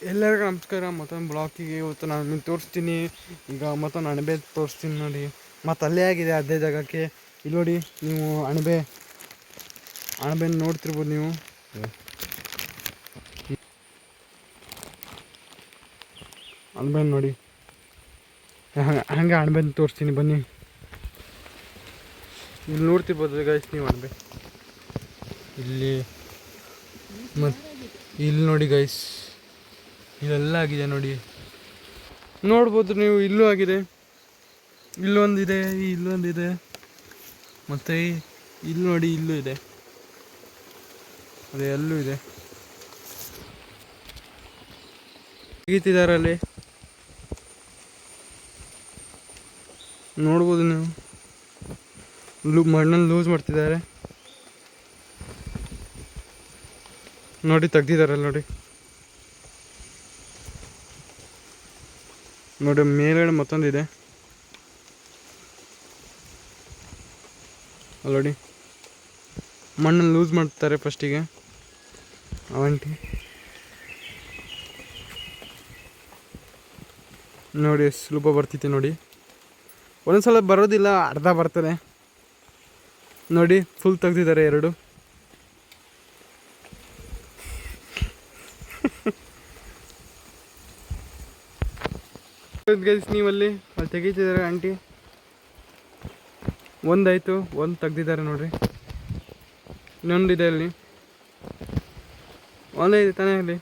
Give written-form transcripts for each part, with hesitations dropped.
ಎಲ್ಲರಿಗೂ ನಮಸ್ಕಾರ. ಮತ್ತೊಂದು ಬ್ಲಾಕಿಗೆ ಇವತ್ತು ನಾನು ನಿಮ್ಗೆ ತೋರಿಸ್ತೀನಿ. ಈಗ ಮತ್ತೊಂದು ಅಣಬೆ ತೋರಿಸ್ತೀನಿ ನೋಡಿ. ಮತ್ತು ಅಲ್ಲೇ ಆಗಿದೆ ಅದೇ ಜಾಗಕ್ಕೆ. ಇಲ್ಲಿ ನೋಡಿ, ನೀವು ಅಣಬೆನ ನೋಡ್ತಿರ್ಬೋದು ನೀವು. ಅಣಬೆನ ನೋಡಿ, ಹಂಗೆ ಅಣಬೆನ ತೋರಿಸ್ತೀನಿ ಬನ್ನಿ. ಇಲ್ಲಿ ನೋಡ್ತಿರ್ಬೋದು ಗೈಸ್ ನೀವು ಅಣಬೆ. ಇಲ್ಲಿ ಮತ್ತು ಇಲ್ಲಿ ನೋಡಿ ಗೈಸ್, ಇಲ್ಲೆಲ್ಲ ಆಗಿದೆ ನೋಡಿ, ನೋಡ್ಬೋದು ನೀವು. ಇಲ್ಲೂ ಆಗಿದೆ, ಇಲ್ಲೊಂದಿದೆ, ಇಲ್ಲೊಂದಿದೆ, ಮತ್ತು ಇಲ್ಲಿ ನೋಡಿ, ಇಲ್ಲೂ ಇದೆ, ಅದೇ ಎಲ್ಲೂ ಇದೆ. ತೆಗಿತಿದ್ದಾರೆ ಅಲ್ಲಿ, ನೋಡ್ಬೋದು ನೀವು. ಮಣ್ಣನ್ನು ಲೂಸ್ ಮಾಡ್ತಿದ್ದಾರೆ ನೋಡಿ, ತೆಗ್ದಿದ್ದಾರೆ ನೋಡಿ. ನೋಡಿ ಮೇಲ್ಗಡೆ ಮತ್ತೊಂದಿದೆ ನೋಡಿ. ಮಣ್ಣನ್ನು ಲೂಸ್ ಮಾಡ್ತಾರೆ ಫಸ್ಟಿಗೆ ಅವಂಟಿ ನೋಡಿ. ಸುಲಭ ಬರ್ತಿತ್ತು ನೋಡಿ, ಒಂದೊಂದ್ಸಲ ಬರೋದಿಲ್ಲ, ಅರ್ಧ ಬರ್ತದೆ ನೋಡಿ. ಫುಲ್ ತೆಗ್ದಿದ್ದಾರೆ ಎರಡು. ನೀವಲ್ಲಿ ಅಲ್ಲಿ ತೆಗಿತಿದ್ದಾರೆ ಆಂಟಿ. ಒಂದಾಯಿತು, ಒಂದು ತೆಗ್ದಿದ್ದಾರೆ ನೋಡ್ರಿ. ಇನ್ನೊಂದಿದೆ ಅಲ್ಲಿ, ಒಂದೇ ಇದೆ ತಾನೇ ಅಲ್ಲಿ.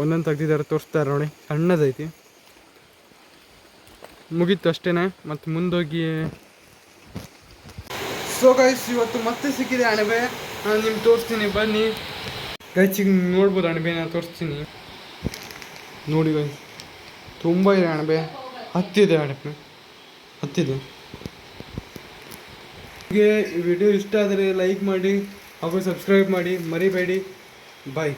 ಒಂದೊಂದು ತೆಗ್ದಿದ್ದಾರೆ, ತೋರಿಸ್ತಾರೆ ನೋಡಿ. ಸಣ್ಣದೈತಿ, ಮುಗೀತು ಅಷ್ಟೇನೆ. ಮತ್ತು ಮುಂದೋಗಿ ಸೊ ಗೈಸ್, ಇವತ್ತು ಮತ್ತೆ ಸಿಕ್ಕಿದೆ ಅಣಬೆ. ನಾನು ನಿಮ್ಗೆ ತೋರಿಸ್ತೀನಿ ಬನ್ನಿ ಗೈಸ್. ಈಗ ನೋಡ್ಬೋದು ಅಣಬೆ, ನಾನು ತೋರಿಸ್ತೀನಿ ನೋಡಿ ಗೈಸ್. ತುಂಬ ಇದೆ ಅಣಬೆ, ಹತ್ತಿದೆ ಅಣಬೆ, ಹತ್ತಿದೆ. ಹೀಗೆ ಈ ವಿಡಿಯೋ ಇಷ್ಟ ಆದರೆ ಲೈಕ್ ಮಾಡಿ ಹಾಗೂ ಸಬ್ಸ್ಕ್ರೈಬ್ ಮಾಡಿ ಮರಿಬೇಡಿ. ಬಾಯ್.